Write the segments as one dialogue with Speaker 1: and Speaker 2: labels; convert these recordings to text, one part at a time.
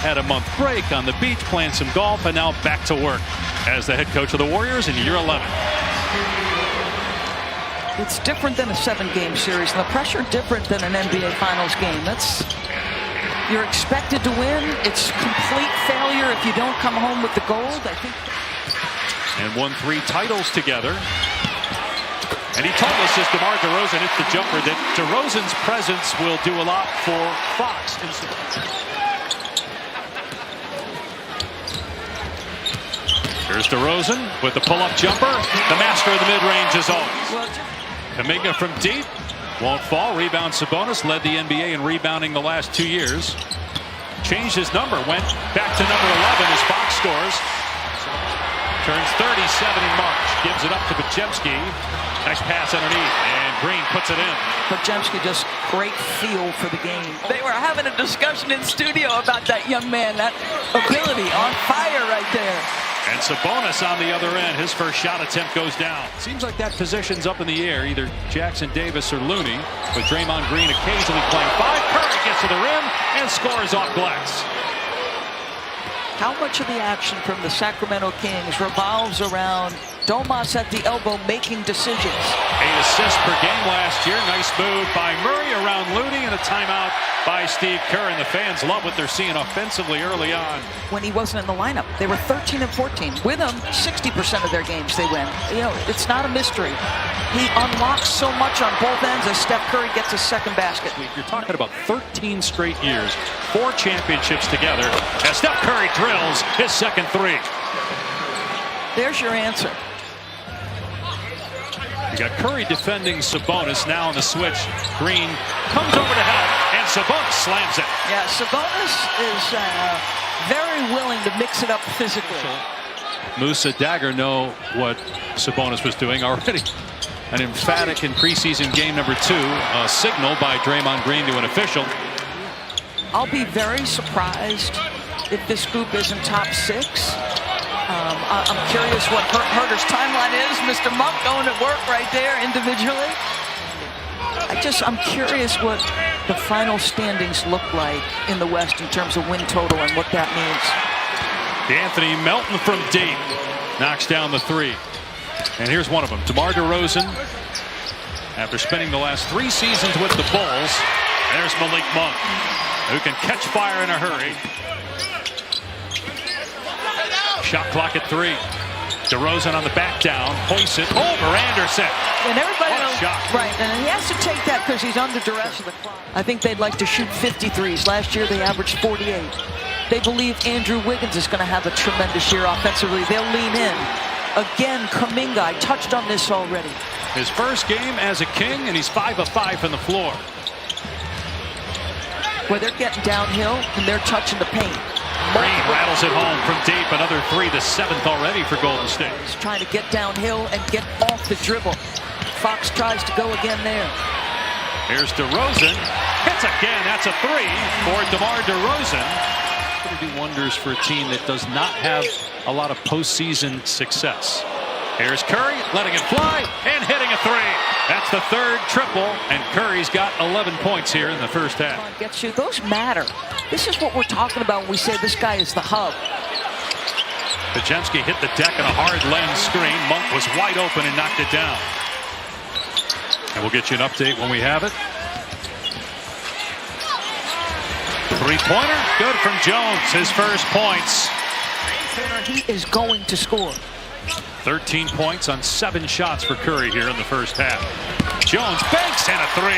Speaker 1: had a month break on the beach, playing some golf, and now back to work as the head coach of the Warriors in year 11.
Speaker 2: It's different than a 7-game series, and the pressure different than an NBA Finals game. You're expected to win. It's complete failure if you don't come home with the gold. I think.
Speaker 1: And won 3 titles together. And he told us as DeMar DeRozan hits the jumper that DeRozan's presence will do a lot for Fox. Here's DeRozan with the pull-up jumper. The master of the mid-range is always. Kuminga from deep. Won't fall. Rebound Sabonis. Led the NBA in rebounding the last 2 years. Changed his number. Went back to number 11 as Fox scores. Turns 37 in March. Gives it up to Podziemski. Nice pass underneath. And Green puts it in.
Speaker 2: Podziemski just great feel for the game. They were having a discussion in studio about that young man. That ability on fire right there.
Speaker 1: And Sabonis on the other end. His first shot attempt goes down. Seems like that position's up in the air. Either Jackson Davis or Looney. With Draymond Green occasionally playing 5. Curry gets to the rim and scores off glass.
Speaker 2: How much of the action from the Sacramento Kings revolves around Domas at the elbow making decisions?
Speaker 1: 8 assists per game last year. Nice move by Murray around Looney, and a timeout by Steve Kerr. And the fans love what they're seeing offensively early on.
Speaker 2: When he wasn't in the lineup, they were 13 and 14. With him, 60% of their games they win. You know, it's not a mystery. He unlocks so much on both ends as Steph Curry gets his second basket.
Speaker 1: You're talking about 13 straight years, 4 championships together, as Steph Curry drills his second 3.
Speaker 2: There's your answer.
Speaker 1: You got Curry defending Sabonis. Now on the switch. Green comes over to help, and Sabonis slams it.
Speaker 2: Yeah, Sabonis is very willing to mix it up physically.
Speaker 1: Musa Dagger know what Sabonis was doing already. An emphatic in preseason game number 2 signal by Draymond Green to an official.
Speaker 2: I'll be very surprised if this group isn't top 6. I'm curious what Herter's timeline is. Mr. Monk going to work right there individually. I'm curious what the final standings look like in the West in terms of win total and what that means.
Speaker 1: Anthony Melton from deep knocks down the 3. And here's one of them. DeMar DeRozan, after spending the last 3 seasons with the Bulls. There's Malik Monk, who can catch fire in a hurry. Shot clock at 3. DeRozan on the back down, hoists it over Anderson.
Speaker 2: And everybody knows,
Speaker 1: shot.
Speaker 2: Right, and he has to take that because he's under duress of the clock. I think they'd like to shoot 53s. Last year they averaged 48. They believe Andrew Wiggins is going to have a tremendous year offensively. They'll lean in. Again, Kuminga, I touched on this already.
Speaker 1: His first game as a King, and he's 5 of 5 from the floor.
Speaker 2: Where they're getting downhill and they're touching the paint.
Speaker 1: Green rattles it home from deep. Another 3, the 7th already for Golden State.
Speaker 2: He's trying to get downhill and get off the dribble. Fox tries to go again there.
Speaker 1: Here's DeRozan. Hits again. That's a 3 for DeMar DeRozan. Going to do wonders for a team that does not have a lot of postseason success. Here's Curry letting it fly and hitting a 3. That's the 3rd triple, and Curry's got 11 points here in the first half.
Speaker 2: Gets you. Those matter. This is what we're talking about when we say this guy is the hub.
Speaker 1: Podziemski hit the deck on a hard lens screen. Monk was wide open and knocked it down. And we'll get you an update when we have it. 3-pointer, good from Jones. His first points.
Speaker 2: He is going to score.
Speaker 1: 13 points on 7 shots for Curry here in the first half. Jones banks and a 3.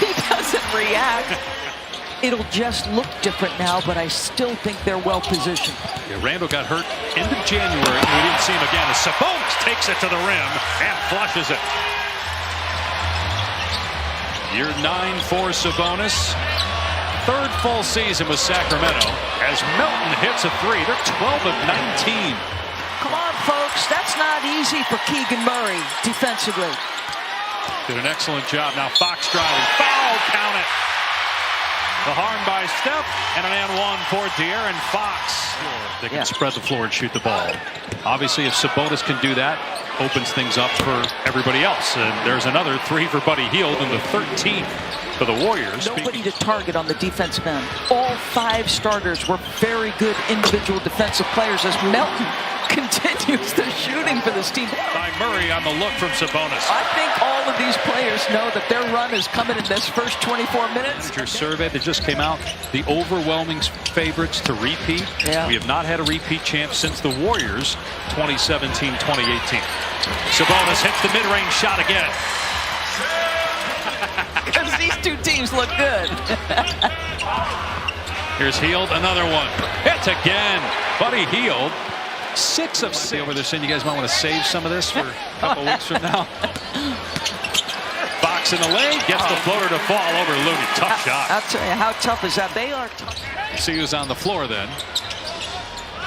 Speaker 2: He doesn't react. It'll just look different now, but I still think they're well positioned.
Speaker 1: Yeah, Randall got hurt end of January. We didn't see him again as Sabonis takes it to the rim and flushes it. Year 9 for Sabonis. 3rd full season with Sacramento as Melton hits a 3. They're 12 of 19.
Speaker 2: Come on, folks. That's not easy for Keegan Murray defensively.
Speaker 1: Did an excellent job. Now Fox driving. Foul, count it. The harm by Steph, and an and 1 for De'Aaron Fox. They can spread the floor and shoot the ball. Obviously, if Sabonis can do that, opens things up for everybody else. And there's another 3 for Buddy Hield in the 13th for the Warriors.
Speaker 2: Nobody to target on the defensive end. All 5 starters were very good individual defensive players as Melton continues the shooting for this team.
Speaker 1: By Murray on the look from Sabonis.
Speaker 2: I think all of these players know that their run is coming in this first 24 minutes.
Speaker 1: Your survey that just came out, the overwhelming favorites to repeat.
Speaker 2: Yeah.
Speaker 1: We have not had a repeat champ since the Warriors 2017-2018. Sabonis hits the mid-range shot again.
Speaker 2: Because these 2 teams look good.
Speaker 1: Here's Hield, another one. Hits again. Buddy Hield. 6 of 6 over there saying you guys might want to save some of this for a couple weeks from now. Fox in the lane, gets the floater to fall over Looney. Tough shot.
Speaker 2: I'll tell you, how tough is that? They are tough.
Speaker 1: See who's on the floor then.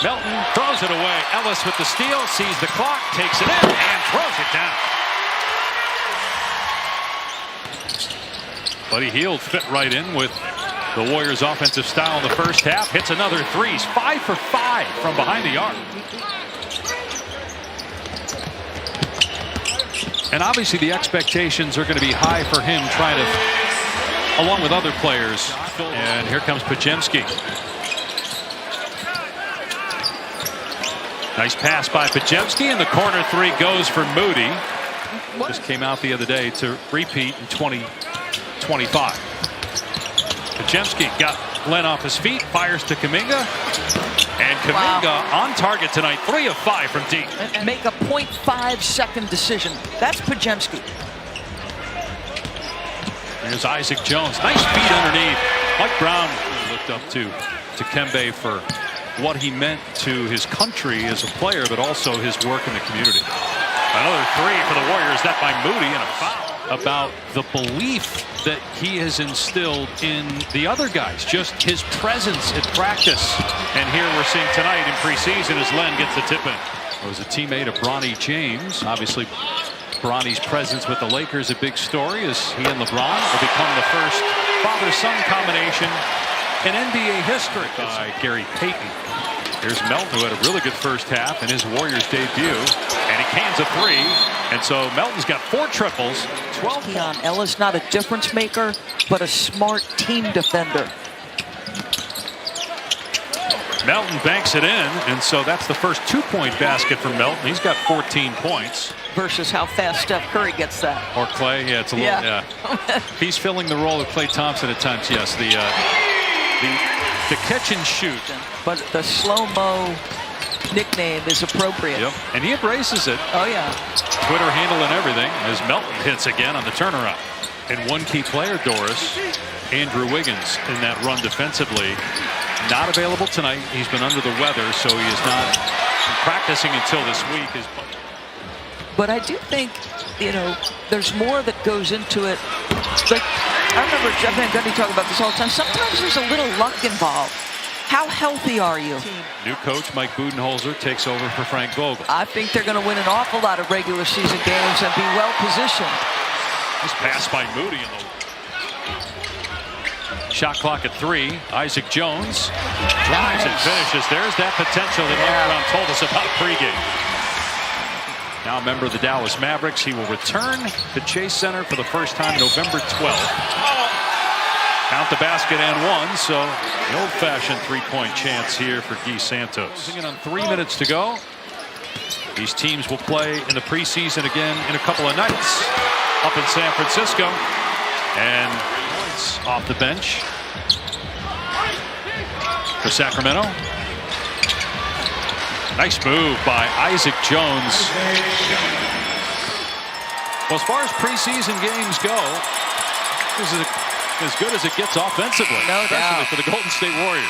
Speaker 1: Melton throws it away. Ellis with the steal, sees the clock, takes it in, and throws it down. Buddy Hield fit right in with the Warriors' offensive style in the first half. Hits another 3. He's 5 for 5 from behind the arc. And obviously the expectations are going to be high for him, trying to, along with other players. And here comes Podziemski. Nice pass by Podziemski, and the corner 3 goes for Moody. Just came out the other day to repeat in 2025. Podziemski got Len off his feet, fires to Kuminga, and Kuminga on target tonight, 3 of 5 from deep.
Speaker 2: And make a 0.5-second decision. That's Podziemski.
Speaker 1: Here's Isaac Jones, nice feed underneath. Mike Brown looked up to Kembe for what he meant to his country as a player, but also his work in the community. Another 3 for the Warriors, that by Moody, and a foul. About the belief that he has instilled in the other guys, just his presence at practice. And here we're seeing tonight in preseason as Len gets the tip in. It was a teammate of Bronny James. Obviously, Bronny's presence with the Lakers a big story as he and LeBron will become the first father-son combination in NBA history by Gary Payton. Here's Melton, who had a really good first half in his Warriors debut, and he cans a 3. And so Melton's got 4 triples, 12.
Speaker 2: Keon Ellis, not a difference maker, but a smart team defender.
Speaker 1: Melton banks it in, and so that's the first 2-point basket for Melton. He's got 14 points.
Speaker 2: Versus how fast Steph Curry gets that.
Speaker 1: Or Clay, yeah, it's a little, yeah. He's filling the role of Klay Thompson at times, yes. The catch and shoot.
Speaker 2: But the slow-mo nickname is appropriate.
Speaker 1: Yep, and he embraces it.
Speaker 2: Oh, yeah.
Speaker 1: Twitter handle and everything as Melton hits again on the turnaround. And one key player, Doris, Andrew Wiggins, in that run defensively. Not available tonight. He's been under the weather, so he is not practicing until this week.
Speaker 2: But I do think, you know, there's more that goes into it. Like, I remember Jeff Van Gundy talk about this all the time. Sometimes there's a little luck involved. How healthy are you?
Speaker 1: New coach Mike Budenholzer takes over for Frank Vogel.
Speaker 2: I think they're going to win an awful lot of regular season games and be well positioned.
Speaker 1: This pass by Moody in the shot clock at 3. Isaac Jones drives and finishes. There's that potential that Mike Brown told us about pregame. Now a member of the Dallas Mavericks, he will return to Chase Center for the first time November 12th. Count the basket and 1, so the old-fashioned 3-point chance here for Guy Santos. On 3 minutes to go. These teams will play in the preseason again in a couple of nights up in San Francisco. And points off the bench for Sacramento. Nice move by Isaac Jones. Well, as far as preseason games go, this is as good as it gets offensively,
Speaker 2: no doubt,
Speaker 1: especially for the Golden State Warriors.